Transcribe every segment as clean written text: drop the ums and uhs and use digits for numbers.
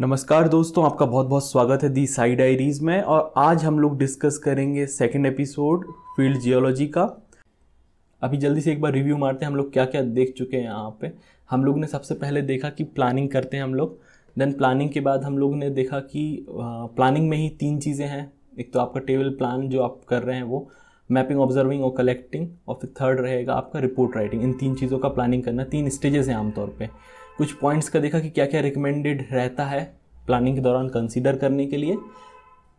नमस्कार दोस्तों, आपका बहुत बहुत स्वागत है दी साई डायरीज में। और आज हम लोग डिस्कस करेंगे सेकंड एपिसोड फील्ड जियोलॉजी का। अभी जल्दी से एक बार रिव्यू मारते हैं हम लोग क्या क्या देख चुके हैं यहाँ पे। हम लोग ने सबसे पहले देखा कि प्लानिंग करते हैं हम लोग। देन प्लानिंग के बाद हम लोग ने देखा कि प्लानिंग में ही तीन चीज़ें हैं। एक तो आपका टेबल प्लान जो आप कर रहे हैं वो, मैपिंग, ऑब्जर्विंग और कलेक्टिंग, और फिर थर्ड रहेगा आपका रिपोर्ट राइटिंग। इन तीन चीज़ों का प्लानिंग करना, तीन स्टेजेस हैं आमतौर पे। कुछ पॉइंट्स का देखा कि क्या क्या रिकमेंडेड रहता है प्लानिंग के दौरान कंसीडर करने के लिए,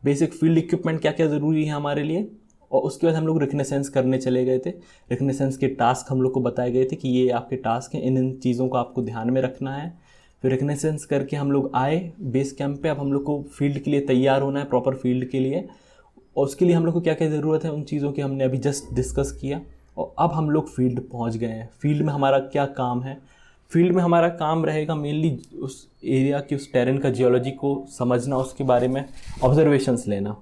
बेसिक फील्ड इक्विपमेंट क्या क्या ज़रूरी है हमारे लिए। और उसके बाद हम लोग रिकनेसेंस करने चले गए थे। रिकनेसेंस के टास्क हम लोग को बताए गए थे कि ये आपके टास्क हैं, इन इन चीज़ों को आपको ध्यान में रखना है। फिर रिकनेसेंस करके हम लोग आए बेस कैंप पे। अब हम लोग को फील्ड के लिए तैयार होना है, प्रॉपर फील्ड के लिए। और उसके लिए हम लोग को क्या क्या ज़रूरत है उन चीज़ों की हमने अभी जस्ट डिस्कस किया। और अब हम लोग फील्ड पहुंच गए हैं। फील्ड में हमारा क्या काम है? फील्ड में हमारा काम रहेगा मेनली उस एरिया की, उस टेरेन का जियोलॉजी को समझना, उसके बारे में ऑब्जर्वेशंस लेना।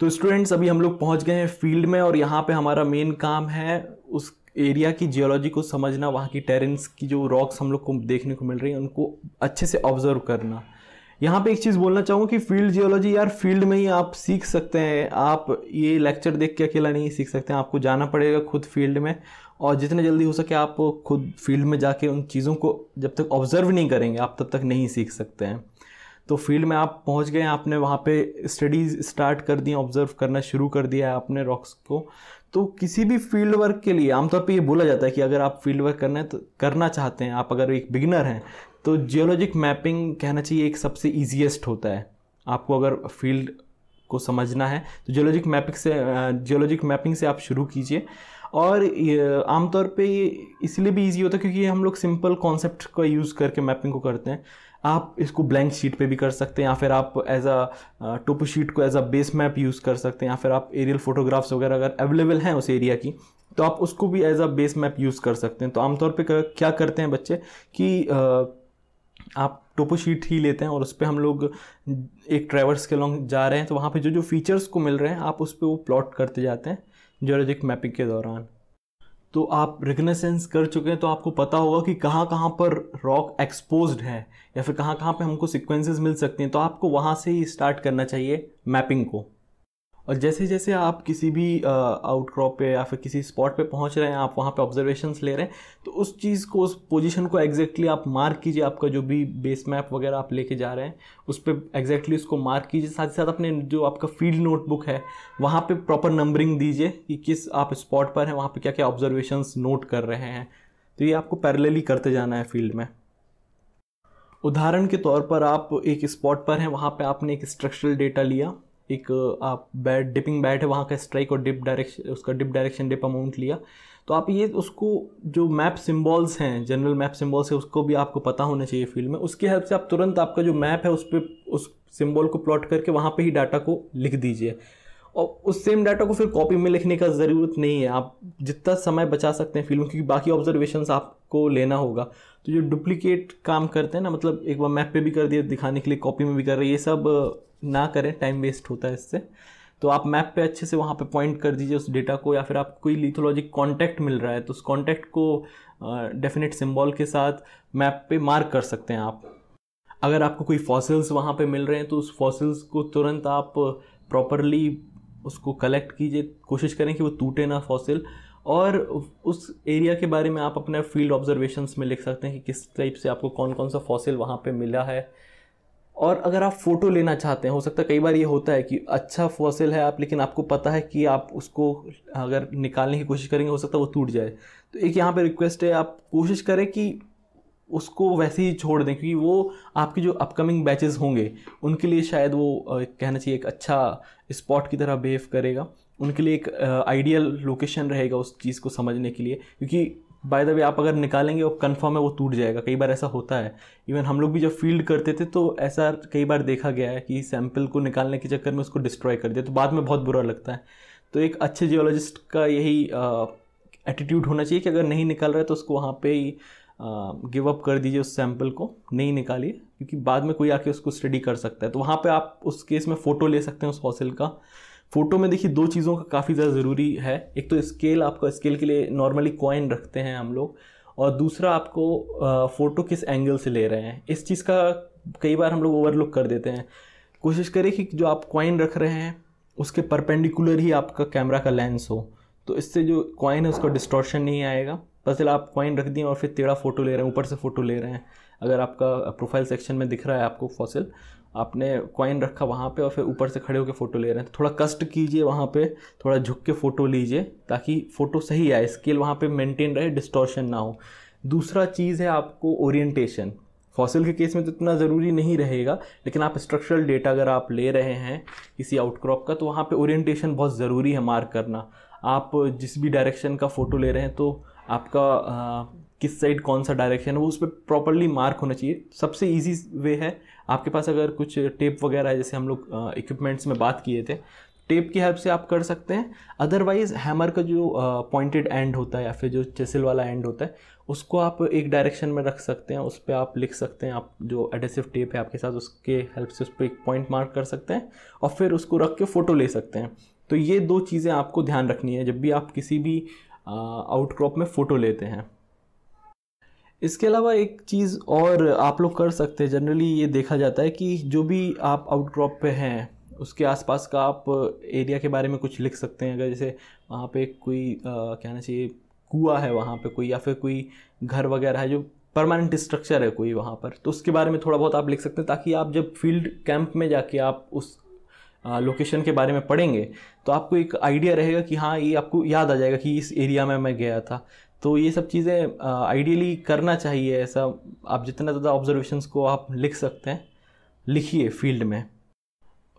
तो स्टूडेंट्स, अभी हम लोग पहुंच गए हैं फील्ड में और यहाँ पे हमारा मेन काम है उस एरिया की जियोलॉजी को समझना। वहाँ की टेरेन्स की जो रॉक्स हम लोग को देखने को मिल रही हैं उनको अच्छे से ऑब्जर्व करना। यहाँ पे एक चीज़ बोलना चाहूँगा कि फील्ड जियोलॉजी यार फील्ड में ही आप सीख सकते हैं। आप ये लेक्चर देख के अकेला नहीं सीख सकते हैं, आपको जाना पड़ेगा खुद फील्ड में। और जितने जल्दी हो सके आप खुद फील्ड में जाके उन चीज़ों को जब तक ऑब्जर्व नहीं करेंगे आप तब तक नहीं सीख सकते हैं। तो फील्ड में आप पहुंच गए, आपने वहाँ पे स्टडीज़ स्टार्ट कर दी, ऑब्जर्व करना शुरू कर दिया है आपने रॉक्स को। तो किसी भी फील्ड वर्क के लिए आमतौर पे ये बोला जाता है कि अगर आप फील्ड वर्क करना चाहते हैं, आप अगर एक बिगिनर हैं, तो जियोलॉजिक मैपिंग कहना चाहिए एक सबसे ईजीएस्ट होता है। आपको अगर फील्ड को समझना है तो जियोलॉजिक मैपिंग से आप शुरू कीजिए। और आमतौर पे इसलिए भी ईजी होता है क्योंकि हम लोग सिंपल कॉन्सेप्ट का यूज़ करके मैपिंग को करते हैं। आप इसको ब्लैंक शीट पे भी कर सकते हैं, या फिर आप एज अ टोपो शीट को as a base map use कर सकते हैं, या फिर आप एरियल फोटोग्राफ्स वगैरह अगर अवेलेबल हैं उस एरिया की तो आप उसको भी as a base map use कर सकते हैं। तो आमतौर पे क्या करते हैं बच्चे कि आप टोपो शीट ही लेते हैं और उस पर हम लोग एक ट्रैवर्स के लॉन्ग जा रहे हैं तो वहाँ पे जो जो फीचर्स को मिल रहे हैं आप उस पर वो प्लॉट करते जाते हैं जियोलॉजिक मैपिंग के दौरान। तो आप रिकनेसेंस कर चुके हैं तो आपको पता होगा कि कहाँ कहाँ पर रॉक एक्सपोज्ड है या फिर कहाँ कहाँ पे हमको सीक्वेंसेस मिल सकती हैं। तो आपको वहाँ से ही स्टार्ट करना चाहिए मैपिंग को। और जैसे जैसे आप किसी भी आउटक्रॉप पे या फिर किसी स्पॉट पे पहुंच रहे हैं, आप वहाँ पे ऑब्जर्वेशंस ले रहे हैं, तो उस चीज़ को, उस पोजीशन को एग्जैक्टली आप मार्क कीजिए। आपका जो भी बेस मैप वगैरह आप लेके जा रहे हैं उस पर एग्जैक्टली उसको मार्क कीजिए। साथ ही साथ अपने जो आपका फील्ड नोटबुक है वहाँ पे प्रॉपर नंबरिंग दीजिए कि किस आप स्पॉट पर हैं, वहाँ पर क्या क्या ऑब्जर्वेशंस नोट कर रहे हैं। तो ये आपको पैरेलली करते जाना है फील्ड में। उदाहरण के तौर पर आप एक स्पॉट पर हैं, वहाँ पर आपने एक स्ट्रक्चरल डेटा लिया, एक आप बैट डिपिंग बैट है वहाँ का स्ट्राइक और डिप डायरेक्शन, उसका डिप डायरेक्शन, डिप अमाउंट लिया। तो आप ये उसको जो मैप सिंबल्स हैं, जनरल मैप सिंबल्स है, उसको भी आपको पता होना चाहिए फील्ड में। उसकी हेल्प से आप तुरंत आपका जो मैप है उस पर उस सिंबल को प्लॉट करके वहाँ पे ही डाटा को लिख दीजिए। और उस सेम डाटा को फिर कॉपी में लिखने का ज़रूरत नहीं है। आप जितना समय बचा सकते हैं फील्ड में, क्योंकि बाकी ऑब्जर्वेशंस आपको लेना होगा। तो जो डुप्लीकेट काम करते हैं ना, मतलब एक बार मैप पे भी कर दिया दिखाने के लिए, कॉपी में भी कर रहे हैं, ये सब ना करें, टाइम वेस्ट होता है इससे। तो आप मैप पे अच्छे से वहाँ पे पॉइंट कर दीजिए उस डेटा को, या फिर आपको कोई लिथोलॉजिक कॉन्टैक्ट मिल रहा है तो उस कॉन्टैक्ट को डेफिनेट सिंबल के साथ मैप पे मार्क कर सकते हैं आप। अगर आपको कोई फॉसिल्स वहाँ पे मिल रहे हैं तो उस फॉसिल्स को तुरंत आप प्रॉपरली उसको कलेक्ट कीजिए, कोशिश करें कि वो टूटे ना फॉसिल। और उस एरिया के बारे में आप अपने फील्ड ऑब्जर्वेशंस में लिख सकते हैं कि किस टाइप से आपको कौन कौन सा फॉसिल वहाँ पे मिला है। और अगर आप फ़ोटो लेना चाहते हैं, हो सकता है कई बार ये होता है कि अच्छा फॉसिल है आप, लेकिन आपको पता है कि आप उसको अगर निकालने की कोशिश करेंगे हो सकता है वो टूट जाए। तो एक यहाँ पे रिक्वेस्ट है, आप कोशिश करें कि उसको वैसे ही छोड़ दें, क्योंकि वो आपके जो अपकमिंग बैचेस होंगे उनके लिए शायद वो कहना चाहिए एक अच्छा स्पॉट की तरह बिहेव करेगा, उनके लिए एक आइडियल लोकेशन रहेगा उस चीज़ को समझने के लिए। क्योंकि बाय द वे आप अगर निकालेंगे वो कंफर्म है वो टूट जाएगा। कई बार ऐसा होता है, इवन हम लोग भी जब फील्ड करते थे तो ऐसा कई बार देखा गया है कि सैंपल को निकालने के चक्कर में उसको डिस्ट्रॉय कर दिया, तो बाद में बहुत बुरा लगता है। तो एक अच्छे जियोलॉजिस्ट का यही एटीट्यूड होना चाहिए कि अगर नहीं निकल रहा है तो उसको वहाँ पे ही गिव अप कर दीजिए, उस सैंपल को नहीं निकालिए, क्योंकि बाद में कोई आके उसको स्टडी कर सकता है। तो वहाँ पे आप उस केस में फ़ोटो ले सकते हैं उस फॉसिल का। फ़ोटो में देखिए दो चीज़ों का काफ़ी ज़्यादा ज़रूरी है। एक तो स्केल, आपका स्केल के लिए नॉर्मली कॉइन रखते हैं हम लोग, और दूसरा आपको फ़ोटो किस एंगल से ले रहे हैं। इस चीज़ का कई बार हम लोग ओवरलुक कर देते हैं। कोशिश करिए कि जो आप कॉइन रख रहे हैं उसके परपेंडिकुलर ही आपका कैमरा का लेंस हो, तो इससे जो कॉइन है उसको डिस्टॉर्शन नहीं आएगा। पता चला आप कॉइन रख दिए और फिर टेढ़ा फ़ोटो ले रहे हैं, ऊपर से फ़ोटो ले रहे हैं। अगर आपका प्रोफाइल सेक्शन में दिख रहा है आपको फॉसिल, आपने कॉइन रखा वहाँ पे और फिर ऊपर से खड़े होकर फ़ोटो ले रहे हैं, तो थोड़ा कष्ट कीजिए वहाँ पे, थोड़ा झुक के फ़ोटो लीजिए ताकि फ़ोटो सही आए, स्केल वहाँ पे मेंटेन रहे, डिस्टॉर्शन ना हो। दूसरा चीज़ है आपको ओरिएंटेशन। फॉसिल के केस में तो इतना ज़रूरी नहीं रहेगा, लेकिन आप स्ट्रक्चरल डेटा अगर आप ले रहे हैं किसी आउटक्रॉप का, तो वहाँ पे ओरिएंटेशन बहुत ज़रूरी है मार्क करना। आप जिस भी डायरेक्शन का फ़ोटो ले रहे हैं तो आपका किस साइड कौन सा डायरेक्शन है वो उस पर प्रॉपरली मार्क होना चाहिए। सबसे इजी वे है, आपके पास अगर कुछ टेप वगैरह है, जैसे हम लोग इक्विपमेंट्स में बात किए थे, टेप की हेल्प से आप कर सकते हैं। अदरवाइज़ हैमर का जो पॉइंटेड एंड होता है या फिर जो चिसल वाला एंड होता है, उसको आप एक डायरेक्शन में रख सकते हैं, उस पर आप लिख सकते हैं। आप जो एडेसिव टेप है आपके साथ, उसके हेल्प से उस पर एक पॉइंट मार्क कर सकते हैं और फिर उसको रख के फ़ोटो ले सकते हैं। तो ये दो चीज़ें आपको ध्यान रखनी है जब भी आप किसी भी आउटक्रॉप में फ़ोटो लेते हैं। इसके अलावा एक चीज़ और आप लोग कर सकते हैं, जनरली ये देखा जाता है कि जो भी आप आउटक्रॉप पे हैं उसके आसपास का आप एरिया के बारे में कुछ लिख सकते हैं। अगर जैसे वहाँ पे कोई कहना चाहिए कुआं है वहाँ पे कोई, या फिर कोई घर वगैरह है जो परमानेंट स्ट्रक्चर है कोई वहाँ पर, तो उसके बारे में थोड़ा बहुत आप लिख सकते हैं, ताकि आप जब फील्ड कैंप में जाके आप उस लोकेशन के बारे में पढ़ेंगे तो आपको एक आइडिया रहेगा कि हाँ, ये आपको याद आ जाएगा कि इस एरिया में मैं गया था। तो ये सब चीज़ें आइडियली करना चाहिए। ऐसा आप जितना ज़्यादा ऑब्जर्वेशंस को आप लिख सकते हैं, लिखिए फील्ड में।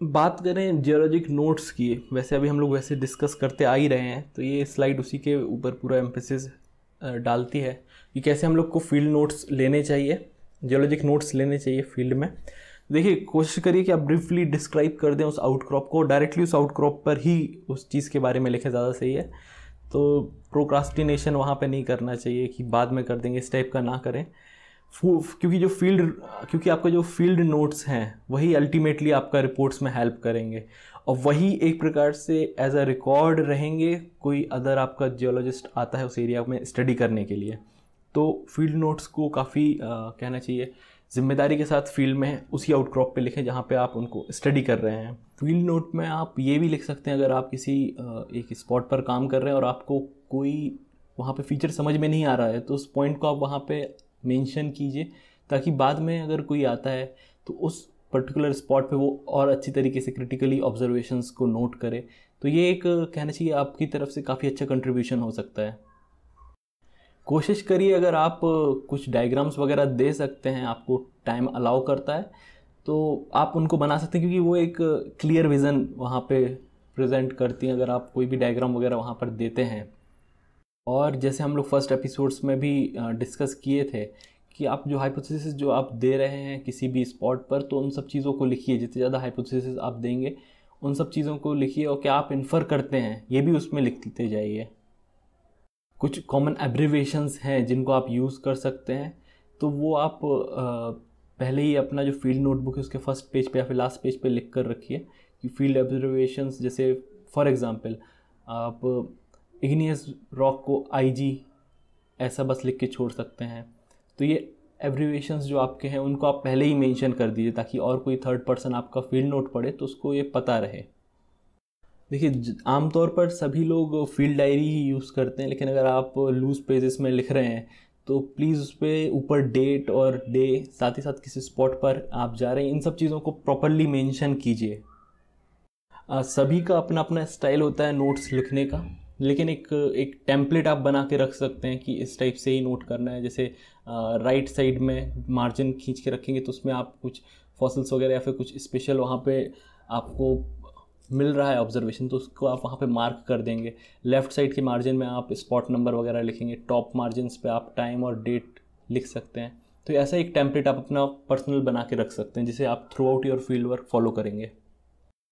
बात करें जियोलॉजिक नोट्स की, वैसे अभी हम लोग वैसे डिस्कस करते आ ही रहे हैं, तो ये स्लाइड उसी के ऊपर पूरा एम्फेसिस डालती है कि कैसे हम लोग को फील्ड नोट्स लेने चाहिए, जियोलॉजिक नोट्स लेने चाहिए फील्ड में। देखिए, कोशिश करिए कि आप ब्रीफली डिस्क्राइब कर दें उस आउटक्रॉप को, डायरेक्टली उस आउटक्रॉप पर ही उस चीज़ के बारे में लिखें, ज़्यादा सही है। तो प्रोक्रास्टिनेशन वहाँ पे नहीं करना चाहिए कि बाद में कर देंगे, इस टाइप का ना करें। क्योंकि आपका जो फील्ड नोट्स हैं वही अल्टीमेटली आपका रिपोर्ट्स में हेल्प करेंगे, और वही एक प्रकार से एज अ रिकॉर्ड रहेंगे कोई अदर आपका जियोलॉजिस्ट आता है उस एरिया में स्टडी करने के लिए। तो फील्ड नोट्स को काफ़ी कहना चाहिए जिम्मेदारी के साथ फील्ड में उसी आउटक्रॉप पे लिखें जहाँ पे आप उनको स्टडी कर रहे हैं। फील्ड नोट में आप ये भी लिख सकते हैं, अगर आप किसी एक स्पॉट पर काम कर रहे हैं और आपको कोई वहाँ पे फीचर समझ में नहीं आ रहा है, तो उस पॉइंट को आप वहाँ पे मेंशन कीजिए, ताकि बाद में अगर कोई आता है तो उस पर्टिकुलर स्पॉट पे वो और अच्छी तरीके से क्रिटिकली ऑब्जर्वेशंस को नोट करे। तो ये एक कहना चाहिए आपकी तरफ से काफ़ी अच्छा कंट्रीब्यूशन हो सकता है। कोशिश करिए, अगर आप कुछ डायग्राम्स वगैरह दे सकते हैं, आपको टाइम अलाउ करता है, तो आप उनको बना सकते हैं, क्योंकि वो एक क्लियर विज़न वहाँ पे प्रेजेंट करती हैं अगर आप कोई भी डायग्राम वगैरह वहाँ पर देते हैं। और जैसे हम लोग फर्स्ट एपिसोड्स में भी डिस्कस किए थे कि आप जो हाइपोथेसिस जो आप दे रहे हैं किसी भी स्पॉट पर, तो उन सब चीज़ों को लिखिए। जितने ज़्यादा हाइपोथेसिस आप देंगे उन सब चीज़ों को लिखिए, और क्या आप इन्फर करते हैं ये भी उसमें लिखते जाइए। कुछ कॉमन एब्रीविएशंस हैं जिनको आप यूज़ कर सकते हैं, तो वो आप पहले ही अपना जो फील्ड नोटबुक है उसके फर्स्ट पेज पे या फिर लास्ट पेज पे लिख कर रखिए कि फील्ड एब्रीविएशंस, जैसे फॉर एग्जांपल आप इग्नियस रॉक को IG ऐसा बस लिख के छोड़ सकते हैं। तो ये एब्रीविएशंस जो आपके हैं उनको आप पहले ही मेंशन कर दीजिए, ताकि और कोई थर्ड पर्सन आपका फील्ड नोट पढ़े तो उसको ये पता रहे। देखिए, आमतौर पर सभी लोग फील्ड डायरी ही यूज़ करते हैं, लेकिन अगर आप लूज पेजेस में लिख रहे हैं तो प्लीज़ उस पर ऊपर डेट और डे, साथ ही साथ किसी स्पॉट पर आप जा रहे हैं, इन सब चीज़ों को प्रॉपरली मेंशन कीजिए। सभी का अपना अपना स्टाइल होता है नोट्स लिखने का, लेकिन एक टेम्पलेट आप बना के रख सकते हैं कि इस टाइप से ही नोट करना है। जैसे राइट साइड में मार्जिन खींच के रखेंगे तो उसमें आप कुछ फॉसिल्स वगैरह या फिर कुछ स्पेशल वहाँ पे आपको मिल रहा है ऑब्जर्वेशन, तो उसको आप वहाँ पे मार्क कर देंगे। लेफ़्ट साइड के मार्जिन में आप स्पॉट नंबर वगैरह लिखेंगे, टॉप मार्जिन्स पे आप टाइम और डेट लिख सकते हैं। तो ऐसा एक टेम्पलेट आप अपना पर्सनल बना के रख सकते हैं, जिसे आप through out your field work follow करेंगे।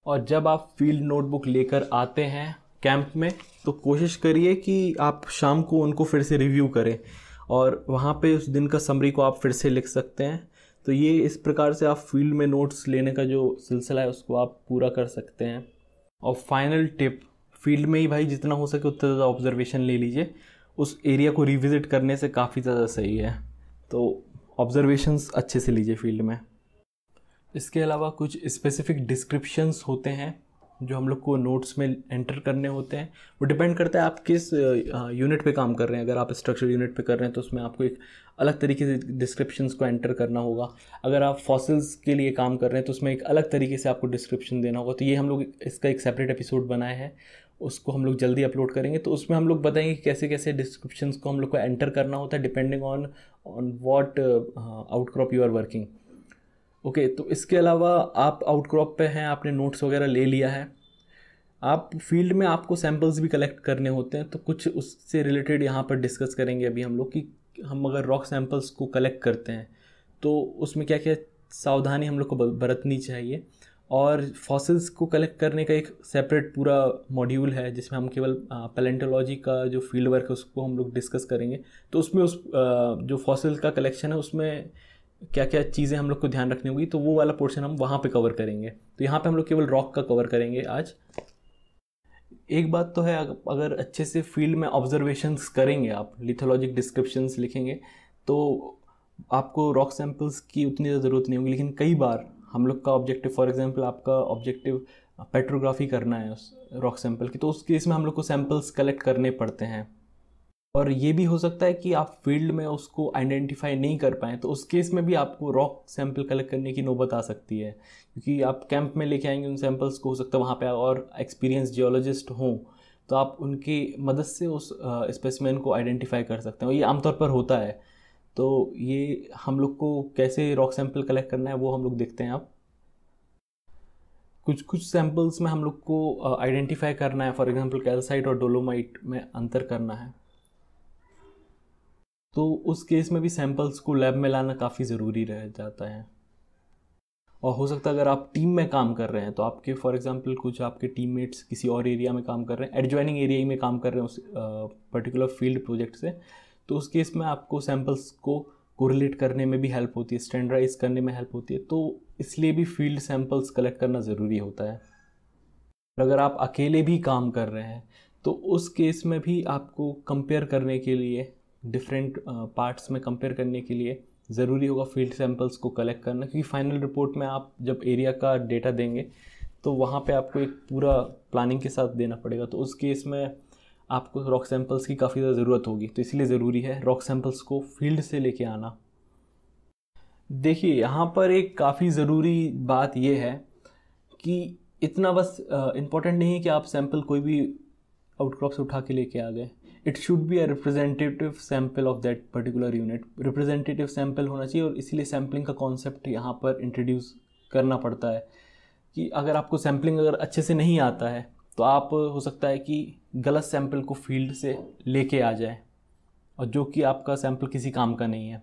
और जब आप फील्ड नोटबुक लेकर आते हैं कैंप में, तो कोशिश करिए कि आप शाम को उनको फिर से रिव्यू करें, और वहाँ पे उस दिन का समरी को आप फिर से लिख सकते हैं। तो ये इस प्रकार से आप फील्ड में नोट्स लेने का जो सिलसिला है उसको आप पूरा कर सकते हैं। और फाइनल टिप, फील्ड में ही भाई जितना हो सके उतना ज़्यादा ऑब्जर्वेशन ले लीजिए। उस एरिया को रिविज़िट करने से काफ़ी ज़्यादा सही है। तो ऑब्जर्वेशंस अच्छे से लीजिए फील्ड में। इसके अलावा कुछ स्पेसिफिक डिस्क्रिप्शंस होते हैं जो हम लोग को नोट्स में एंटर करने होते हैं। वो डिपेंड करता है आप किस यूनिट पे काम कर रहे हैं। अगर आप स्ट्रक्चर यूनिट पे कर रहे हैं तो उसमें आपको एक अलग तरीके से डिस्क्रिप्शंस को एंटर करना होगा। अगर आप फॉसिल्स के लिए काम कर रहे हैं तो उसमें एक अलग तरीके से आपको डिस्क्रिप्शन देना होगा। तो ये हम लोग इसका एक सेपरेट एपिसोड बनाए हैं, उसको हम लोग जल्दी अपलोड करेंगे। तो उसमें हम लोग बताएंगे कि कैसे कैसे डिस्क्रिप्शंस को हम लोग को एंटर करना होता है depending on what outcrop you are working. Okay, तो इसके अलावा आप आउटक्रॉप पे हैं, आपने नोट्स वगैरह ले लिया है, आप फील्ड में आपको सैम्पल्स भी कलेक्ट करने होते हैं। तो कुछ उससे रिलेटेड यहाँ पर डिस्कस करेंगे अभी हम लोग कि हम अगर रॉक सैम्पल्स को कलेक्ट करते हैं तो उसमें क्या क्या सावधानी हम लोग को बरतनी चाहिए। और फॉसिल्स को कलेक्ट करने का एक सेपरेट पूरा मॉड्यूल है जिसमें हम केवल पैलेंटोलॉजी का जो फील्ड वर्क है उसको हम लोग डिस्कस करेंगे। तो उसमें जो फॉसिल का कलेक्शन है उसमें क्या क्या चीज़ें हम लोग को ध्यान रखनी होगी, तो वो वाला पोर्शन हम वहाँ पे कवर करेंगे। तो यहाँ पे हम लोग केवल रॉक का कवर करेंगे आज। एक बात तो है, अगर अच्छे से फील्ड में ऑब्जर्वेशंस करेंगे, आप लिथोलॉजिक डिस्क्रिप्शंस लिखेंगे तो आपको रॉक सैंपल्स की उतनी ज़रूरत नहीं होगी। लेकिन कई बार हम लोग का ऑब्जेक्टिव, फॉर एग्जांपल आपका ऑब्जेक्टिव पेट्रोग्राफी करना है उस रॉक सैंपल की, तो उस केस में हम लोग को सैंपल्स कलेक्ट करने पड़ते हैं। और ये भी हो सकता है कि आप फील्ड में उसको आइडेंटिफाई नहीं कर पाएँ, तो उस केस में भी आपको रॉक सैंपल कलेक्ट करने की नौबत आ सकती है। क्योंकि आप कैंप में लेके आएंगे उन सैंपल्स को, हो सकता है वहाँ पे और एक्सपीरियंस जियोलॉजिस्ट हों, तो आप उनकी मदद से उस स्पेसिमेन को आइडेंटिफाई कर सकते हैं। और ये आमतौर पर होता है। तो ये हम लोग को कैसे रॉक सैंपल कलेक्ट करना है वो हम लोग देखते हैं। आप कुछ कुछ सैंपल्स में हम लोग को आइडेंटिफाई करना है। फॉर एग्जांपल कैल्साइट और डोलोमाइट में अंतर करना है, तो उस केस में भी सैंपल्स को लैब में लाना काफ़ी ज़रूरी रह जाता है। और हो सकता है अगर आप टीम में काम कर रहे हैं तो आपके फॉर एग्जांपल कुछ आपके टीममेट्स किसी और एरिया में काम कर रहे हैं, एडजॉइनिंग एरिया में काम कर रहे हैं उस पर्टिकुलर फील्ड प्रोजेक्ट से, तो उस केस में आपको सैंपल्स को कोरिलेट करने में भी हेल्प होती है, स्टैंडर्डाइज करने में हेल्प होती है। तो इसलिए भी फील्ड सैंपल्स कलेक्ट करना ज़रूरी होता है। अगर आप अकेले भी काम कर रहे हैं तो उस केस में भी आपको कंपेयर करने के लिए, डिफरेंट पार्ट्स में कंपेयर करने के लिए ज़रूरी होगा फील्ड सैंपल्स को कलेक्ट करना। क्योंकि फाइनल रिपोर्ट में आप जब एरिया का डेटा देंगे तो वहाँ पे आपको एक पूरा प्लानिंग के साथ देना पड़ेगा। तो उस केस में आपको रॉक सैंपल्स की काफ़ी ज़्यादा ज़रूरत होगी। तो इसलिए ज़रूरी है रॉक सैंपल्स को फील्ड से लेके आना। देखिए, यहाँ पर एक काफ़ी ज़रूरी बात यह है कि इतना बस इम्पॉर्टेंट नहीं है कि आप सैंपल कोई भी आउटक्रॉप से उठा के लेके आ गए। It should be a representative sample of that particular unit. Representative sample होना चाहिए। और इसीलिए सैम्पलिंग का कॉन्सेप्ट यहाँ पर इंट्रोड्यूस करना पड़ता है कि अगर आपको सैम्पलिंग अगर अच्छे से नहीं आता है तो आप हो सकता है कि गलत सैंपल को फील्ड से लेके आ जाए, और जो कि आपका सैंपल किसी काम का नहीं है।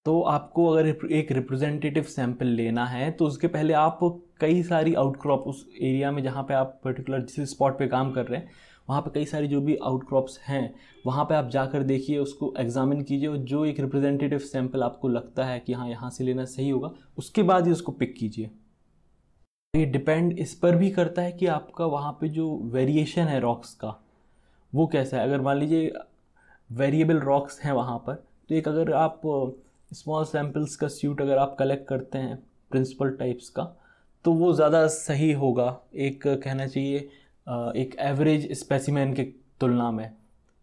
तो आपको अगर एक रिप्रेजेंटेटिव सैंपल लेना है तो उसके पहले आप कई सारी आउटक्रॉप उस एरिया में जहाँ पे आप पर्टिकुलर जिस स्पॉट पे काम कर रहे हैं वहाँ पे कई सारी जो भी आउटक्रॉप्स हैं वहाँ पे आप जाकर देखिए, उसको एग्जामिन कीजिए, और जो एक रिप्रेजेंटेटिव सैंपल आपको लगता है कि हाँ यहाँ से लेना सही होगा, उसके बाद ही उसको पिक कीजिए। ये डिपेंड इस पर भी करता है कि आपका वहाँ पे जो वेरिएशन है रॉक्स का वो कैसा है। अगर मान लीजिए वेरिएबल रॉक्स हैं वहाँ पर, तो एक अगर आप स्मॉल सैम्पल्स का स्यूट अगर आप कलेक्ट करते हैं प्रिंसिपल टाइप्स का, तो वो ज़्यादा सही होगा, एक कहना चाहिए एक एवरेज स्पेसिमेन के तुलना में।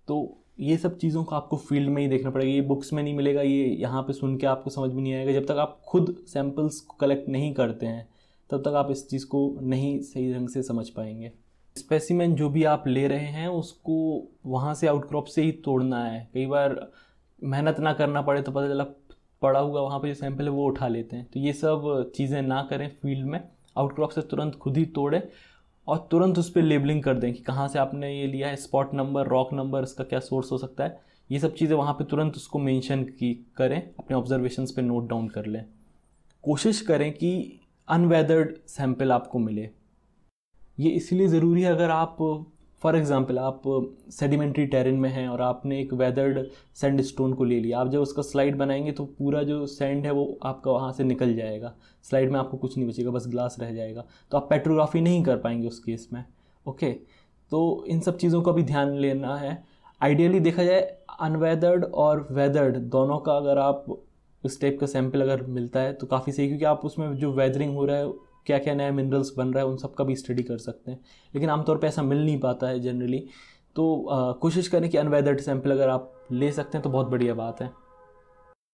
तो ये सब चीज़ों को आपको फील्ड में ही देखना पड़ेगा। ये बुक्स में नहीं मिलेगा, ये यहाँ पे सुन के आपको समझ में नहीं आएगा। जब तक आप खुद सैम्पल्स को कलेक्ट नहीं करते हैं तब तक आप इस चीज़ को नहीं सही ढंग से समझ पाएंगे। स्पेसिमेन जो भी आप ले रहे हैं उसको वहाँ से आउटक्रॉप से ही तोड़ना है। कई बार मेहनत ना करना पड़े तो पता चला पड़ा हुआ वहाँ पे जो सैंपल है वो उठा लेते हैं। तो ये सब चीज़ें ना करें फील्ड में, आउटक्रॉप से तुरंत खुद ही तोड़ें और तुरंत उस पर लेबलिंग कर दें कि कहाँ से आपने ये लिया है, स्पॉट नंबर, रॉक नंबर, इसका क्या सोर्स हो सकता है। ये सब चीज़ें वहाँ पे तुरंत उसको मेंशन की करें, अपने ऑब्जर्वेशंस पे नोट डाउन कर लें। कोशिश करें कि अनवेदर्ड सैंपल आपको मिले। ये इसलिए ज़रूरी है, अगर आप फॉर एग्ज़ाम्पल आप सेडिमेंट्री टेरेन में हैं और आपने एक वेदर्ड सैंड स्टोन को ले लिया, आप जब उसका स्लाइड बनाएंगे तो पूरा जो सैंड है वो आपका वहाँ से निकल जाएगा, स्लाइड में आपको कुछ नहीं बचेगा, बस ग्लास रह जाएगा। तो आप पेट्रोग्राफी नहीं कर पाएंगे उस केस में। ओके, तो इन सब चीज़ों का भी ध्यान लेना है। आइडियली देखा जाए अनवेदर्ड और वेदर्ड दोनों का अगर आप इस टाइप का सैंपल अगर मिलता है तो काफ़ी सही, क्योंकि आप उसमें जो वेदरिंग हो रहा है, क्या क्या नया मिनरल्स बन रहा है, उन सब का भी स्टडी कर सकते हैं। लेकिन आमतौर पे ऐसा मिल नहीं पाता है जनरली, तो कोशिश करें कि अनवेदर्ड सैंपल अगर आप ले सकते हैं तो बहुत बढ़िया बात है।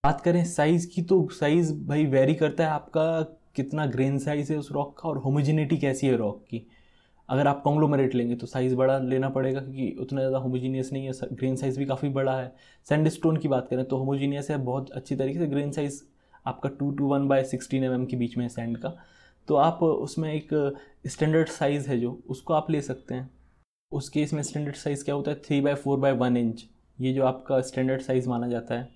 बात करें साइज़ की, तो साइज़ भाई वेरी करता है आपका कितना ग्रेन साइज़ है उस रॉक का और होमोजिनिटी कैसी है रॉक की। अगर आप कॉन्ग्लोमरेट लेंगे तो साइज़ बड़ा लेना पड़ेगा, क्योंकि उतना ज़्यादा होमोजीनियस नहीं है, ग्रेन साइज़ भी काफ़ी बड़ा है। सैंडस्टोन की बात करें तो होमोजीनियस है बहुत अच्छी तरीके से, ग्रेन साइज़ आपका 2 to 1/16 mm के बीच में है सैंड का। तो आप उसमें एक स्टैंडर्ड साइज़ है जो उसको आप ले सकते हैं। उस केस में स्टैंडर्ड साइज़ क्या होता है, 3/4/1 इंच, ये जो आपका स्टैंडर्ड साइज़ माना जाता है।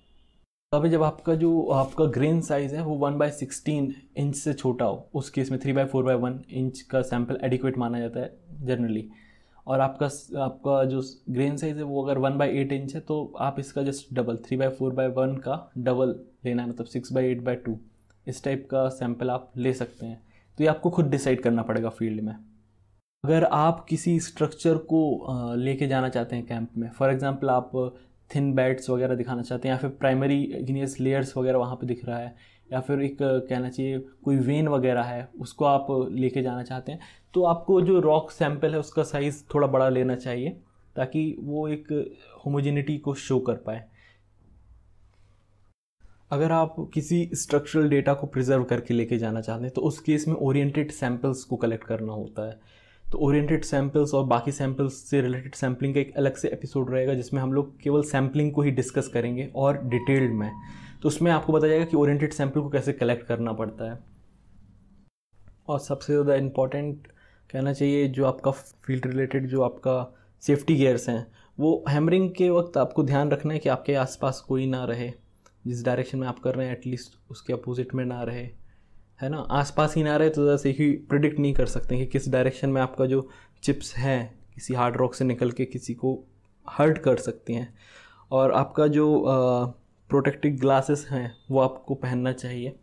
तो अभी जब आपका जो आपका ग्रेन साइज़ है वो 1/16 इंच से छोटा हो, उस केस में 3/4/1 इंच का सैंपल एडिक्वेट माना जाता है जनरली। और आपका जो ग्रेन साइज़ है वो अगर 1/8 इंच है तो आप इसका जस्ट डबल 3/4/1 का डबल लेना है, मतलब 6/8/2 इस टाइप का सैंपल आप ले सकते हैं। तो ये आपको खुद डिसाइड करना पड़ेगा फील्ड में। अगर आप किसी स्ट्रक्चर को लेके जाना चाहते हैं कैंप में, फॉर एग्जांपल आप थिन बेड्स वगैरह दिखाना चाहते हैं, या फिर प्राइमरी इग्नियस लेयर्स वगैरह वहाँ पे दिख रहा है, या फिर एक कहना चाहिए कोई वेन वगैरह है उसको आप लेके जाना चाहते हैं, तो आपको जो रॉक सैंपल है उसका साइज़ थोड़ा बड़ा लेना चाहिए ताकि वो एक होमोजेनिटी को शो कर पाए। अगर आप किसी स्ट्रक्चरल डेटा को प्रिजर्व करके लेके जाना चाहते हैं तो उस केस में ओरिएंटेड सैंपल्स को कलेक्ट करना होता है। तो ओरिएंटेड सैंपल्स और बाकी सैंपल्स से रिलेटेड सैम्पलिंग का एक अलग से एपिसोड रहेगा जिसमें हम लोग केवल सैम्पलिंग को ही डिस्कस करेंगे और डिटेल्ड में। तो उसमें आपको बताया जाएगा कि ओरिएंटेड सैंपल को कैसे कलेक्ट करना पड़ता है। और सबसे ज़्यादा इम्पॉर्टेंट कहना चाहिए, जो आपका फील्ड रिलेटेड जो आपका सेफ्टी गियर्स हैं, वो हैमरिंग के वक्त आपको ध्यान रखना है कि आपके आसपास कोई ना रहे, जिस डायरेक्शन में आप कर रहे हैं एटलीस्ट उसके अपोजिट में ना रहे, है ना। आसपास ही ना रहे तो ज़्यादा से ही प्रिडिक्ट नहीं कर सकते कि किस डायरेक्शन में आपका जो चिप्स हैं किसी हार्ड रॉक से निकल के किसी को हर्ट कर सकती हैं। और आपका जो प्रोटेक्टिव ग्लासेस हैं वो आपको पहनना चाहिए।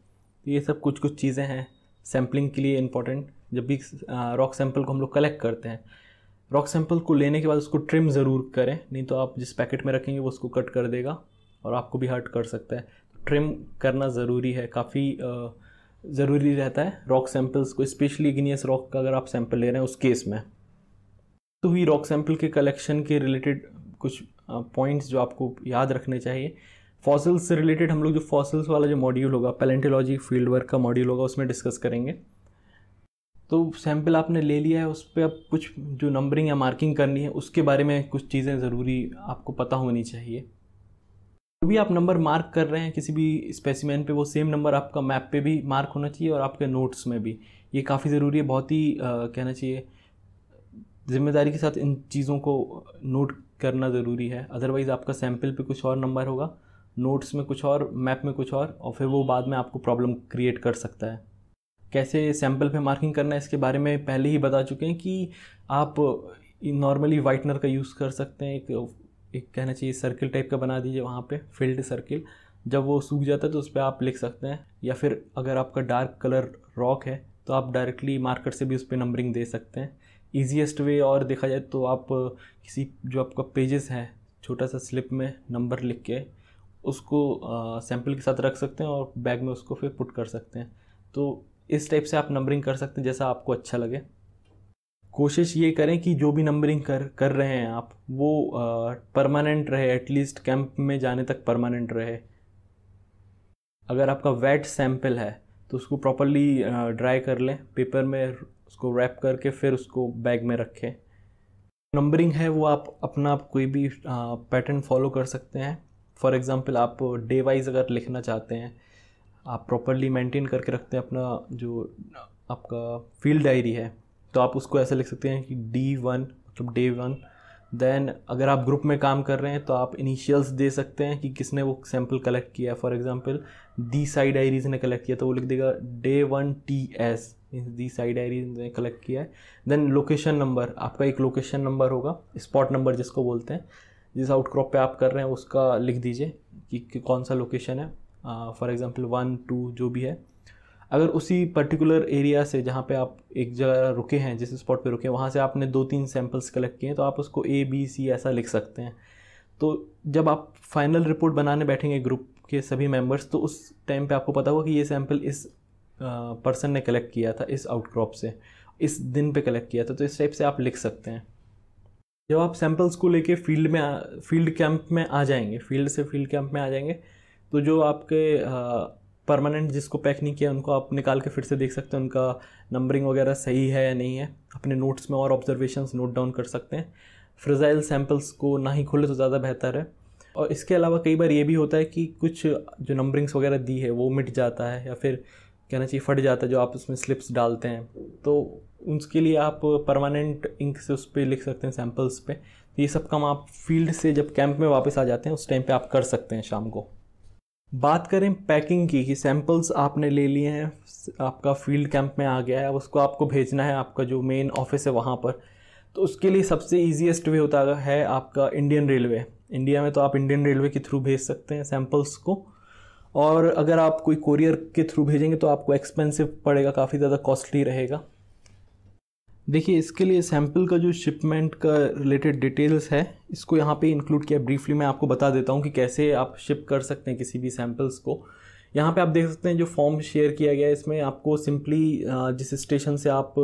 ये सब कुछ कुछ चीज़ें हैं सैम्पलिंग के लिए इम्पॉर्टेंट। जब भी रॉक सैंपल को हम लोग कलेक्ट करते हैं, रॉक सैंपल को लेने के बाद उसको ट्रिम ज़रूर करें, नहीं तो आप जिस पैकेट में रखेंगे वो उसको कट कर देगा और आपको भी हर्ट कर सकता है। ट्रिम करना ज़रूरी है, काफ़ी ज़रूरी रहता है रॉक सैंपल्स को, स्पेशली इग्नियस रॉक का अगर आप सैंपल ले रहे हैं उस केस में। तो ही रॉक सैंपल के कलेक्शन के रिलेटेड कुछ पॉइंट्स जो आपको याद रखने चाहिए। फॉसिल्स से रिलेटेड हम लोग जो फॉसिल्स वाला जो मॉड्यूल होगा, पैलेंटोलॉजी फील्ड वर्क का मॉड्यूल होगा, उसमें डिस्कस करेंगे। तो सैंपल आपने ले लिया है, उस पर अब कुछ जो नंबरिंग या मार्किंग करनी है उसके बारे में कुछ चीज़ें ज़रूरी आपको पता होनी चाहिए। जो भी आप नंबर मार्क कर रहे हैं किसी भी स्पेसिमेन पे, वो सेम नंबर आपका मैप पे भी मार्क होना चाहिए और आपके नोट्स में भी। ये काफ़ी ज़रूरी है, बहुत ही कहना चाहिए जिम्मेदारी के साथ इन चीज़ों को नोट करना ज़रूरी है। अदरवाइज़ आपका सैंपल पे कुछ और नंबर होगा, नोट्स में कुछ और, मैप में कुछ और फिर वो बाद में आपको प्रॉब्लम क्रिएट कर सकता है। कैसे सैंपल पे मार्किंग करना है इसके बारे में पहले ही बता चुके हैं कि आप नॉर्मली वाइटनर का यूज़ कर सकते हैं। एक कहना चाहिए सर्किल टाइप का बना दीजिए वहाँ पे, फिल्ड सर्किल। जब वो सूख जाता है तो उस पर आप लिख सकते हैं, या फिर अगर आपका डार्क कलर रॉक है तो आप डायरेक्टली मार्कर से भी उस पर नंबरिंग दे सकते हैं। ईजीएस्ट वे और देखा जाए तो आप किसी जो आपका पेजेस है छोटा सा स्लिप में नंबर लिख के उसको सैंपल के साथ रख सकते हैं और बैग में उसको फिर पुट कर सकते हैं। तो इस टाइप से आप नंबरिंग कर सकते हैं जैसा आपको अच्छा लगे। कोशिश ये करें कि जो भी नंबरिंग कर रहे हैं आप वो परमानेंट रहे, एटलीस्ट कैंप में जाने तक परमानेंट रहे। अगर आपका वेट सैंपल है तो उसको प्रॉपरली ड्राई कर लें, पेपर में उसको रैप करके फिर उसको बैग में रखें। नंबरिंग है वो आप अपना कोई भी पैटर्न फॉलो कर सकते हैं। फॉर एग्ज़ाम्पल आप डे वाइज अगर लिखना चाहते हैं, आप प्रॉपरली मेंटेन करके रखते हैं अपना जो आपका फील्ड डायरी है, तो आप उसको ऐसे लिख सकते हैं कि D1 मतलब डे 1। देन अगर आप ग्रुप में काम कर रहे हैं तो आप इनिशियल्स दे सकते हैं कि किसने वो सैंपल कलेक्ट किया है। For example the Sai diaries ने कलेक्ट किया तो वो लिख देगा Day 1 TS, दी साई डायरीज ने कलेक्ट किया है। देन लोकेशन नंबर, आपका एक लोकेशन नंबर होगा, स्पॉट नंबर जिसको बोलते हैं, जिस आउटक्रॉप पे आप कर रहे हैं उसका लिख दीजिए कि कौन सा लोकेशन है। फॉर एग्ज़ाम्पल 1 2 जो भी है। अगर उसी पर्टिकुलर एरिया से जहाँ पे आप एक जगह रुके हैं, जिस स्पॉट पे रुके हैं, वहाँ से आपने 2-3 सैंपल्स कलेक्ट किए हैं तो आप उसको A B C ऐसा लिख सकते हैं। तो जब आप फाइनल रिपोर्ट बनाने बैठेंगे ग्रुप के सभी मेंबर्स, तो उस टाइम पे आपको पता होगा कि ये सैंपल इस पर्सन ने कलेक्ट किया था, इस आउटक्रॉप से इस दिन पे कलेक्ट किया था। तो इस टाइप से आप लिख सकते हैं। जब आप सैंपल्स को लेके फील्ड कैंप में आ जाएंगे, फील्ड से फील्ड कैंप में आ जाएंगे, तो जो आपके परमानेंट जिसको पैक नहीं किया उनको आप निकाल के फिर से देख सकते हैं, उनका नंबरिंग वगैरह सही है या नहीं है। अपने नोट्स में और ऑब्जर्वेशंस नोट डाउन कर सकते हैं। फ्रेजाइल सैंपल्स को ना ही खोले तो ज़्यादा बेहतर है। और इसके अलावा कई बार ये भी होता है कि कुछ जो नंबरिंग्स वगैरह दी है वो मिट जाता है, या फिर कहना चाहिए फट जाता है जो आप उसमें स्लिप्स डालते हैं, तो उसके लिए आप परमानेंट इंक से उस पर लिख सकते हैं सैंपल्स पे। तो ये सब काम आप फील्ड से जब कैंप में वापस आ जाते हैं उस टाइम पे आप कर सकते हैं शाम को। बात करें पैकिंग की, कि सैंपल्स आपने ले लिए हैं, आपका फील्ड कैंप में आ गया है, अब उसको आपको भेजना है आपका जो मेन ऑफिस है वहाँ पर। तो उसके लिए सबसे ईजीएस्ट वे होता है आपका इंडियन रेलवे। इंडिया में तो आप इंडियन रेलवे के थ्रू भेज सकते हैं सैंपल्स को। और अगर आप कोई कोरियर के थ्रू भेजेंगे तो आपको एक्सपेंसिव पड़ेगा, काफ़ी ज़्यादा कॉस्टली रहेगा। देखिए, इसके लिए सैंपल का जो शिपमेंट का रिलेटेड डिटेल्स है इसको यहाँ पे इंक्लूड किया। ब्रीफली मैं आपको बता देता हूँ कि कैसे आप शिप कर सकते हैं किसी भी सैंपल्स को। यहाँ पे आप देख सकते हैं जो फॉर्म शेयर किया गया है, इसमें आपको सिंपली जिस स्टेशन से आप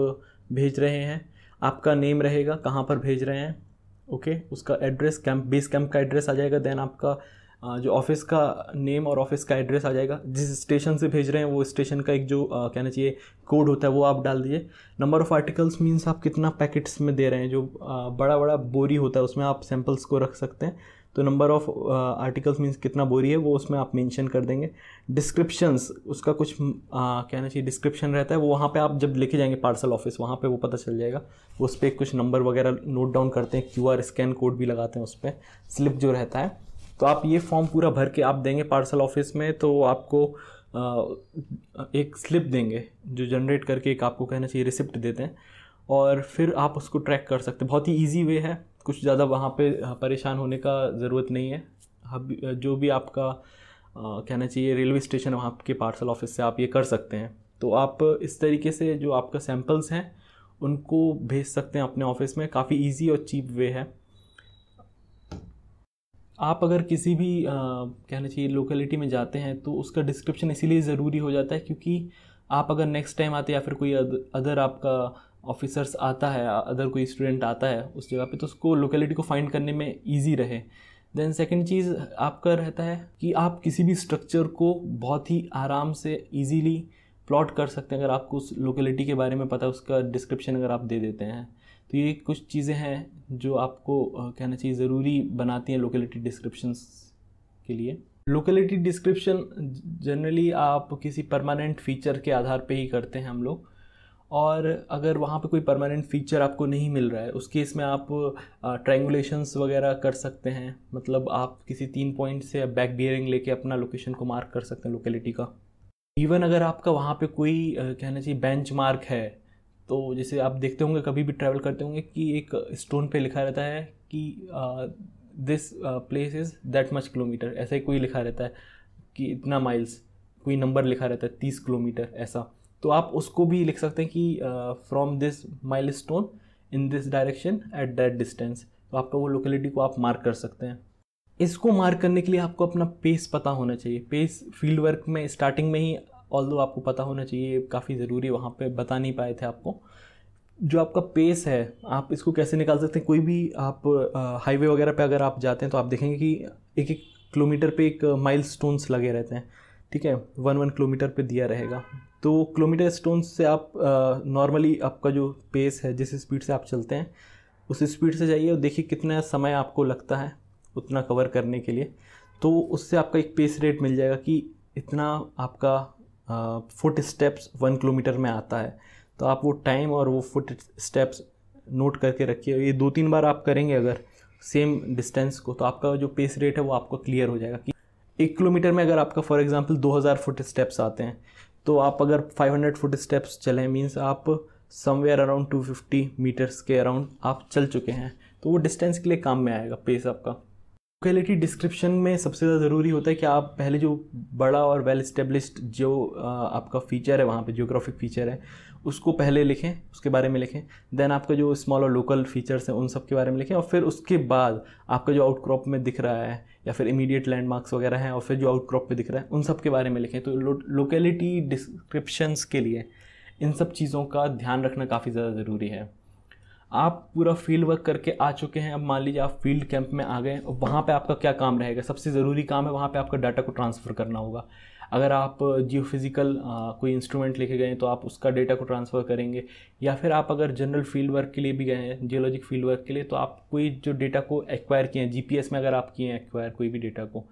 भेज रहे हैं आपका नेम रहेगा, कहाँ पर भेज रहे हैं, ओके, उसका एड्रेस, कैंप बेस कैंप का एड्रेस आ जाएगा। देन आपका जो ऑफिस का नेम और ऑफिस का एड्रेस आ जाएगा। जिस स्टेशन से भेज रहे हैं वो स्टेशन का एक जो कहना चाहिए कोड होता है वो आप डाल दीजिए। नंबर ऑफ़ आर्टिकल्स मीन्स आप कितना पैकेट्स में दे रहे हैं। जो बड़ा बड़ा बोरी होता है उसमें आप सैंपल्स को रख सकते हैं, तो नंबर ऑफ़ आर्टिकल्स मीन्स कितना बोरी है वो उसमें आप मेंशन कर देंगे। डिस्क्रिप्शंस, उसका कुछ कहना चाहिए डिस्क्रिप्शन रहता है, वो वहाँ पे आप जब लेके जाएंगे पार्सल ऑफिस वहाँ पे वो पता चल जाएगा। उस पर कुछ नंबर वगैरह नोट डाउन करते हैं, QR स्कैन कोड भी लगाते हैं उस पर, स्लिप जो रहता है। तो आप ये फॉर्म पूरा भर के आप देंगे पार्सल ऑफिस में, तो आपको एक स्लिप देंगे जो जनरेट करके एक आपको कहना चाहिए रिसिप्ट देते हैं, और फिर आप उसको ट्रैक कर सकते हैं। बहुत ही इजी वे है, कुछ ज़्यादा वहाँ पे परेशान होने का ज़रूरत नहीं है। जो भी आपका कहना चाहिए रेलवे स्टेशन है वहाँ के पार्सल ऑफिस से आप ये कर सकते हैं। तो आप इस तरीके से जो आपका सैंपल्स हैं उनको भेज सकते हैं अपने ऑफिस में। काफ़ी ईजी और चीप वे है। आप अगर किसी भी कहना चाहिए लोकेलिटी में जाते हैं तो उसका डिस्क्रिप्शन इसीलिए ज़रूरी हो जाता है क्योंकि आप अगर नेक्स्ट टाइम आते हैं या फिर कोई अदर आपका ऑफिसर्स आता है, अदर कोई स्टूडेंट आता है उस जगह पे, तो उसको लोकेलिटी को फाइंड करने में इजी रहे। देन सेकंड चीज़ आपका रहता है कि आप किसी भी स्ट्रक्चर को बहुत ही आराम से इजीली प्लॉट कर सकते हैं अगर आपको उस लोकेलिटी के बारे में पता है, उसका डिस्क्रिप्शन अगर आप दे देते हैं। तो ये कुछ चीज़ें हैं जो आपको कहना चाहिए ज़रूरी बनाती हैं लोकेलिटी डिस्क्रिप्शंस के लिए। लोकेलिटी डिस्क्रिप्शन जनरली आप किसी परमानेंट फ़ीचर के आधार पे ही करते हैं हम लोग, और अगर वहाँ पे कोई परमानेंट फ़ीचर आपको नहीं मिल रहा है उस केस में आप ट्रायंगुलेशंस वगैरह कर सकते हैं। मतलब आप किसी 3 पॉइंट से बैक बियरिंग लेके अपना लोकेशन को मार्क कर सकते हैं लोकेलिटी का। इवन अगर आपका वहाँ पे कोई कहना चाहिए बेंच मार्क है, तो जैसे आप देखते होंगे कभी भी ट्रैवल करते होंगे कि एक स्टोन पे लिखा रहता है कि this place is that much kilometre, ऐसा ही कोई लिखा रहता है कि इतना माइल्स, कोई नंबर लिखा रहता है 30 किलोमीटर ऐसा। तो आप उसको भी लिख सकते हैं कि from this mile stone in this direction at that distance. तो आपका वो लोकेलिटी को आप मार्क कर सकते हैं। इसको मार्क करने के लिए आपको अपना पेस पता होना चाहिए। पेस फील्ड वर्क में स्टार्टिंग में ही ऑल्दो आपको पता होना चाहिए, काफ़ी ज़रूरी है, वहाँ पे बता नहीं पाए थे आपको। जो आपका पेस है आप इसको कैसे निकाल सकते हैं। कोई भी आप हाईवे वगैरह पे अगर आप जाते हैं तो आप देखेंगे कि एक एक किलोमीटर पे एक माइल स्टोन्स लगे रहते हैं, ठीक है, 1 किलोमीटर पे दिया रहेगा। तो किलोमीटर स्टोन्स से आप नॉर्मली आपका जो पेस है, जिस स्पीड से आप चलते हैं उस स्पीड से जाइए और देखिए कितना समय आपको लगता है उतना कवर करने के लिए। तो उससे आपका एक पेस रेट मिल जाएगा कि इतना आपका फुट स्टेप्स 1 किलोमीटर में आता है। तो आप वो टाइम और वो फुट स्टेप्स नोट करके रखिए। ये 2-3 बार आप करेंगे अगर सेम डिस्टेंस को, तो आपका जो पेस रेट है वो आपको क्लियर हो जाएगा कि 1 किलोमीटर में अगर आपका फॉर एग्जांपल 2000 फुट स्टेप्स आते हैं, तो आप अगर 500 फुट स्टेप्स चलें मीन्स आप समवेयर अराउंड 250 मीटर्स के अराउंड आप चल चुके हैं। तो वो डिस्टेंस के लिए काम में आएगा पेस आपका। लोकेलिटी डिस्क्रिप्शन में सबसे ज़्यादा ज़रूरी होता है कि आप पहले जो बड़ा और वेल इस्टेब्लिश्ड जो आपका फ़ीचर है, वहाँ पे जियोग्राफिक फ़ीचर है, उसको पहले लिखें, उसके बारे में लिखें। देन आपका जो स्मॉल और लोकल फीचर्स हैं उन सब के बारे में लिखें, और फिर उसके बाद आपका जो आउटक्रॉप में दिख रहा है या फिर इमीडिएट लैंडमार्क्स वगैरह हैं और फिर जो आउटक्रॉप पे दिख रहा है उन सब के बारे में लिखें। तो लोकेलिटी डिस्क्रिप्शंस के लिए इन सब चीज़ों का ध्यान रखना काफ़ी ज़्यादा ज़रूरी है। आप पूरा फील्ड वर्क करके आ चुके हैं, अब मान लीजिए आप फील्ड कैंप में आ गए, और वहाँ पे आपका क्या काम रहेगा? सबसे ज़रूरी काम है वहाँ पे आपका डाटा को ट्रांसफ़र करना होगा। अगर आप जियोफिज़िकल कोई इंस्ट्रूमेंट लेके गए हैं तो आप उसका डेटा को ट्रांसफ़र करेंगे, या फिर आप अगर जनरल फील्ड वर्क के लिए भी गए हैं, जियोलॉजिक फील्ड वर्क के लिए, तो आप कोई जो डेटा को एक्वायर किए हैं जीपीएस में, अगर आप किए हैं एक्वायर कोई भी डेटा को,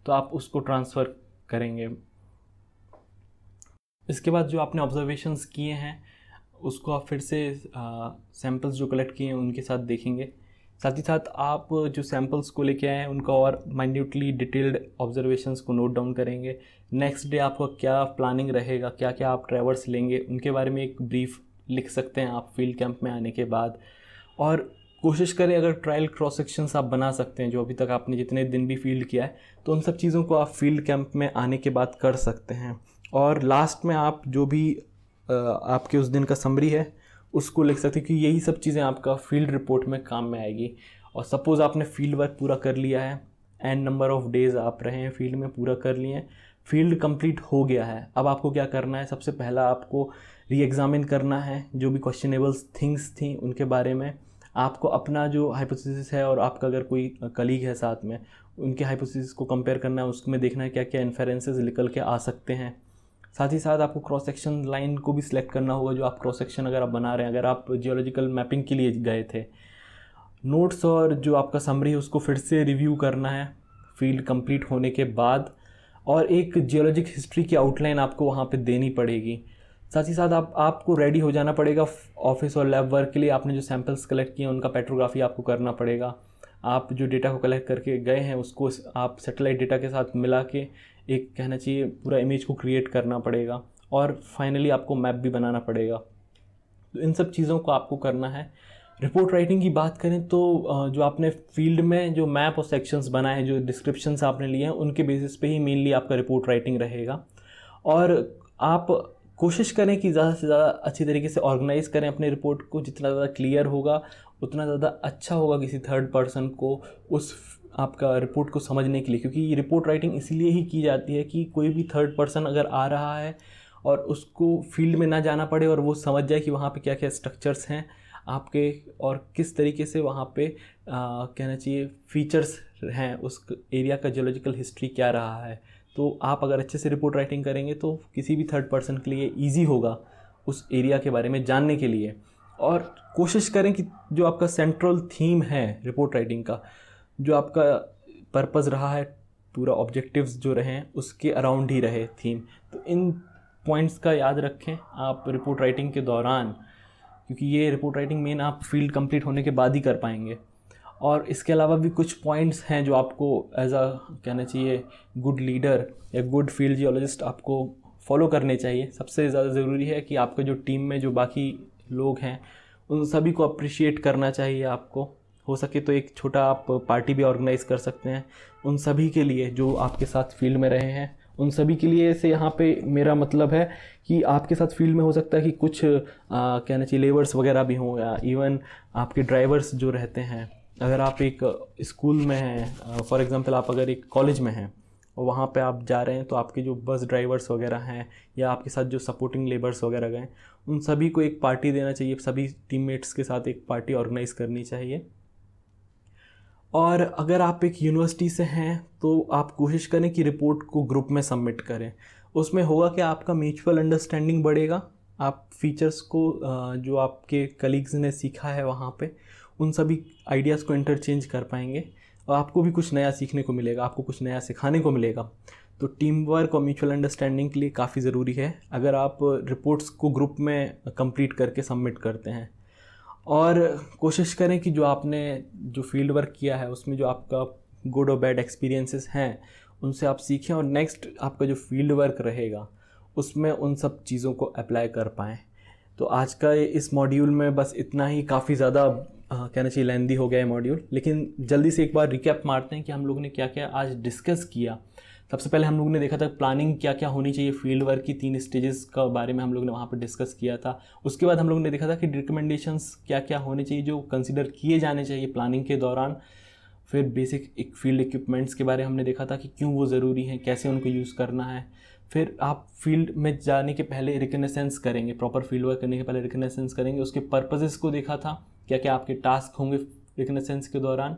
तो आप उसको ट्रांसफ़र करेंगे। इसके बाद जो आपने ऑब्जर्वेशंस किए हैं उसको आप फिर से सैम्पल्स जो कलेक्ट किए हैं उनके साथ देखेंगे। साथ ही साथ आप जो सैम्पल्स को लेके आए हैं उनका और माइन्यूटली डिटेल्ड ऑब्जर्वेशंस को नोट डाउन करेंगे। नेक्स्ट डे आपका क्या प्लानिंग रहेगा, क्या क्या आप ट्रैवर्स लेंगे, उनके बारे में एक ब्रीफ लिख सकते हैं आप फील्ड कैंप में आने के बाद। और कोशिश करें अगर ट्रायल क्रॉस सेक्शंस आप बना सकते हैं, जो अभी तक आपने जितने दिन भी फील्ड किया है, तो उन सब चीज़ों को आप फील्ड कैंप में आने के बाद कर सकते हैं। और लास्ट में आप जो भी आपके उस दिन का समरी है उसको लिख सकते हैं कि यही सब चीज़ें आपका फील्ड रिपोर्ट में काम में आएगी। और सपोज़ आपने फील्ड वर्क पूरा कर लिया है, एन नंबर ऑफ़ डेज़ आप रहे हैं फील्ड में, पूरा कर लिए हैं, फील्ड कंप्लीट हो गया है। अब आपको क्या करना है? सबसे पहला आपको री एग्ज़ामिन करना है जो भी क्वेश्चनेबल थिंग्स थी उनके बारे में। आपको अपना जो हाइपोथेसिस है और आपका अगर कोई कलीग है साथ में, उनके हाइपोथेसिस को कंपेयर करना है, उसमें देखना है क्या क्या इन्फेरेंसेस निकल के आ सकते हैं। साथ ही साथ आपको क्रॉस सेक्शन लाइन को भी सिलेक्ट करना होगा, जो आप क्रॉस सेक्शन अगर आप बना रहे हैं, अगर आप जियोलॉजिकल मैपिंग के लिए गए थे। नोट्स और जो आपका समरी है उसको फिर से रिव्यू करना है फील्ड कंप्लीट होने के बाद, और एक जियोलॉजिक हिस्ट्री की आउटलाइन आपको वहाँ पे देनी पड़ेगी। साथ ही साथ आपको रेडी हो जाना पड़ेगा ऑफिस और लैब वर्क के लिए। आपने जो सैम्पल्स कलेक्ट किए हैं उनका पेट्रोग्राफी आपको करना पड़ेगा। आप जो डेटा को कलेक्ट करके गए हैं उसको आप सैटेलाइट डेटा के साथ मिला के एक कहना चाहिए पूरा इमेज को क्रिएट करना पड़ेगा, और फाइनली आपको मैप भी बनाना पड़ेगा। तो इन सब चीज़ों को आपको करना है। रिपोर्ट राइटिंग की बात करें तो जो आपने फील्ड में जो मैप और सेक्शंस बनाए हैं, जो डिस्क्रिप्शंस आपने लिए हैं, उनके बेसिस पे ही मेनली आपका रिपोर्ट राइटिंग रहेगा। और आप कोशिश करें कि ज़्यादा से ज़्यादा अच्छी तरीके से ऑर्गेनाइज़ करें अपने रिपोर्ट को। जितना ज़्यादा क्लियर होगा उतना ज़्यादा अच्छा होगा किसी थर्ड पर्सन को उस आपका रिपोर्ट को समझने के लिए, क्योंकि ये रिपोर्ट राइटिंग इसलिए ही की जाती है कि कोई भी थर्ड पर्सन अगर आ रहा है और उसको फील्ड में ना जाना पड़े और वो समझ जाए कि वहाँ पे क्या क्या स्ट्रक्चर्स हैं आपके, और किस तरीके से वहाँ पे कहना चाहिए फीचर्स हैं, उस एरिया का जियोलॉजिकल हिस्ट्री क्या रहा है। तो आप अगर अच्छे से रिपोर्ट राइटिंग करेंगे तो किसी भी थर्ड पर्सन के लिए ईजी होगा उस एरिया के बारे में जानने के लिए। और कोशिश करें कि जो आपका सेंट्रल थीम है रिपोर्ट राइटिंग का, जो आपका पर्पज़ रहा है, पूरा ऑब्जेक्टिव्स जो रहें उसके अराउंड ही रहे थीम। तो इन पॉइंट्स का याद रखें आप रिपोर्ट राइटिंग के दौरान, क्योंकि ये रिपोर्ट राइटिंग मेन आप फील्ड कंप्लीट होने के बाद ही कर पाएंगे। और इसके अलावा भी कुछ पॉइंट्स हैं जो आपको एज अ कहना चाहिए गुड लीडर या गुड फील्ड जियोलॉजिस्ट आपको फॉलो करने चाहिए। सबसे ज़्यादा ज़रूरी है कि आपका जो टीम में जो बाकी लोग हैं उन सभी को अप्रिशिएट करना चाहिए आपको। हो सके तो एक छोटा आप पार्टी भी ऑर्गेनाइज़ कर सकते हैं उन सभी के लिए जो आपके साथ फील्ड में रहे हैं। उन सभी के लिए से यहाँ पे मेरा मतलब है कि आपके साथ फील्ड में हो सकता है कि कुछ कहना चाहिए लेबर्स वगैरह भी हों, या इवन आपके ड्राइवर्स जो रहते हैं। अगर आप एक स्कूल में हैं, फॉर एग्जांपल आप अगर एक कॉलेज में हैं और वहाँ पे आप जा रहे हैं, तो आपके जो बस ड्राइवर्स वगैरह हैं या आपके साथ जो सपोर्टिंग लेबर्स वगैरह गए, उन सभी को एक पार्टी देना चाहिए। सभी टीममेट्स के साथ एक पार्टी ऑर्गेनाइज़ करनी चाहिए। और अगर आप एक यूनिवर्सिटी से हैं तो आप कोशिश करें कि रिपोर्ट को ग्रुप में सबमिट करें। उसमें होगा कि आपका म्यूचुअल अंडरस्टैंडिंग बढ़ेगा। आप फीचर्स को जो आपके कलीग्स ने सीखा है वहाँ पे, उन सभी आइडियाज़ को इंटरचेंज कर पाएंगे और आपको भी कुछ नया सीखने को मिलेगा, आपको कुछ नया सिखाने को मिलेगा। तो टीम वर्क और म्यूचुअल अंडरस्टैंडिंग के लिए काफ़ी ज़रूरी है अगर आप रिपोर्ट्स को ग्रुप में कंप्लीट करके सबमिट करते हैं। और कोशिश करें कि जो आपने जो फील्ड वर्क किया है उसमें जो आपका गुड और बैड एक्सपीरियंसेस हैं उनसे आप सीखें, और नेक्स्ट आपका जो फील्ड वर्क रहेगा उसमें उन सब चीज़ों को अप्लाई कर पाएँ। तो आज का इस मॉड्यूल में बस इतना ही। काफ़ी ज़्यादा कहना चाहिए लेंदी हो गया है मॉड्यूल, लेकिन जल्दी से एक बार रिकैप मारते हैं कि हम लोग ने क्या क्या आज डिस्कस किया। सबसे पहले हम लोग ने देखा था प्लानिंग क्या क्या होनी चाहिए, फील्ड वर्क की 3 स्टेजेस का बारे में हम लोग ने वहाँ पर डिस्कस किया था। उसके बाद हम लोग ने देखा था कि रिकमेंडेशंस क्या क्या होने चाहिए जो कंसिडर किए जाने चाहिए प्लानिंग के दौरान। फिर बेसिक एक फील्ड इक्विपमेंट्स के बारे में हमने देखा था कि क्यों वो ज़रूरी हैं, कैसे उनको यूज़ करना है। फिर आप फील्ड में जाने के पहले रिकनेसेंस करेंगे, प्रॉपर फील्ड वर्क करने के पहले रिकनेसेंस करेंगे, उसके पर्पसेस को देखा था, क्या क्या आपके टास्क होंगे रिकनेसेंस के दौरान।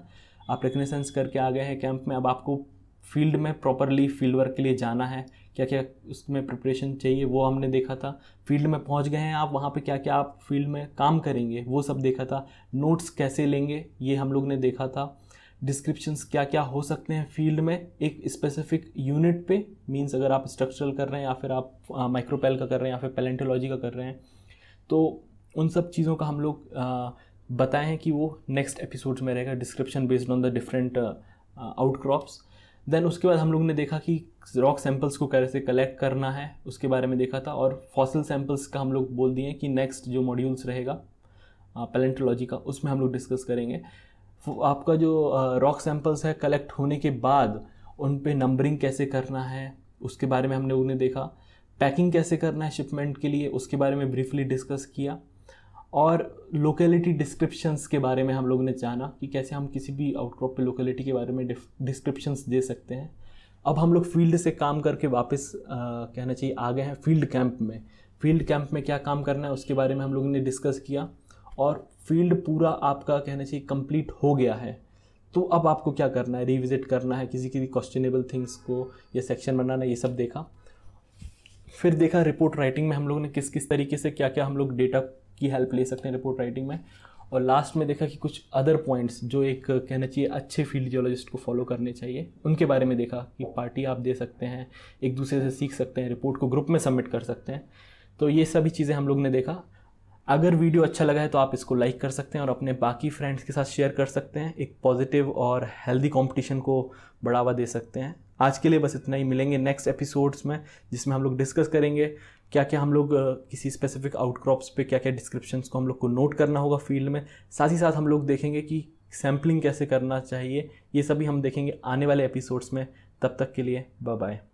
आप रिकनेसेंस करके आ गए हैं कैंप में, अब आपको फील्ड में प्रॉपरली फील्ड वर्क के लिए जाना है, क्या क्या उसमें प्रिपरेशन चाहिए वो हमने देखा था। फील्ड में पहुंच गए हैं आप, वहाँ पे क्या क्या आप फील्ड में काम करेंगे वो सब देखा था। नोट्स कैसे लेंगे ये हम लोग ने देखा था। डिस्क्रिप्शंस क्या क्या हो सकते हैं फील्ड में एक स्पेसिफिक यूनिट पे, मींस अगर आप स्ट्रक्चरल कर रहे हैं या फिर आप माइक्रोपेल का कर रहे हैं या फिर पैलेंटोलॉजी का कर रहे हैं, तो उन सब चीज़ों का हम लोग बताए हैं कि वो नेक्स्ट एपिसोड्स में रहेगा, description based on the different outcrops. Then उसके बाद हम लोग ने देखा कि रॉक सैंपल्स को कैसे कलेक्ट करना है उसके बारे में देखा था, और फॉसिल सैंपल्स का हम लोग बोल दिए कि नेक्स्ट जो मॉड्यूल्स रहेगा पैलेंटोलॉजी का उसमें हम लोग डिस्कस करेंगे। आपका जो रॉक सैंपल्स है कलेक्ट होने के बाद उन पे नंबरिंग कैसे करना है उसके बारे में हम लोगों ने देखा। पैकिंग कैसे करना है शिपमेंट के लिए उसके बारे में ब्रीफली डिस्कस किया, और लोकेलिटी डिस्क्रिप्शंस के बारे में हम लोगों ने जाना कि कैसे हम किसी भी आउटक्रॉप पे लोकेलिटी के बारे में डिस्क्रिप्शंस दे सकते हैं। अब हम लोग फील्ड से काम करके वापस कहना चाहिए आ गए हैं फील्ड कैंप में। फील्ड कैंप में क्या काम करना है उसके बारे में हम लोगों ने डिस्कस किया, और फील्ड पूरा आपका कहना चाहिए कंप्लीट हो गया है। तो अब आपको क्या करना है, रिविजिट करना है किसी किसी क्वेश्चनेबल थिंग्स को या सेक्शन बनाना, ये सब देखा। फिर देखा रिपोर्ट राइटिंग में हम लोगों ने किस किस तरीके से क्या क्या हम लोग डेटा की हेल्प ले सकते हैं रिपोर्ट राइटिंग में। और लास्ट में देखा कि कुछ अदर पॉइंट्स जो एक कहना चाहिए अच्छे फील्ड जियोलॉजिस्ट को फॉलो करने चाहिए उनके बारे में देखा कि पार्टी आप दे सकते हैं, एक दूसरे से सीख सकते हैं, रिपोर्ट को ग्रुप में सबमिट कर सकते हैं। तो ये सभी चीज़ें हम लोग ने देखा। अगर वीडियो अच्छा लगा है तो आप इसको लाइक कर सकते हैं और अपने बाकी फ्रेंड्स के साथ शेयर कर सकते हैं, एक पॉजिटिव और हेल्दी कंपटीशन को बढ़ावा दे सकते हैं। आज के लिए बस इतना ही, मिलेंगे नेक्स्ट एपिसोड्स में जिसमें हम लोग डिस्कस करेंगे क्या क्या हम लोग किसी स्पेसिफिक आउटक्रॉप्स पे क्या क्या डिस्क्रिप्शंस को हम लोग को नोट करना होगा फील्ड में। साथ ही साथ हम लोग देखेंगे कि सैम्पलिंग कैसे करना चाहिए, ये सभी हम देखेंगे आने वाले एपिसोड्स में। तब तक के लिए बाय बाय।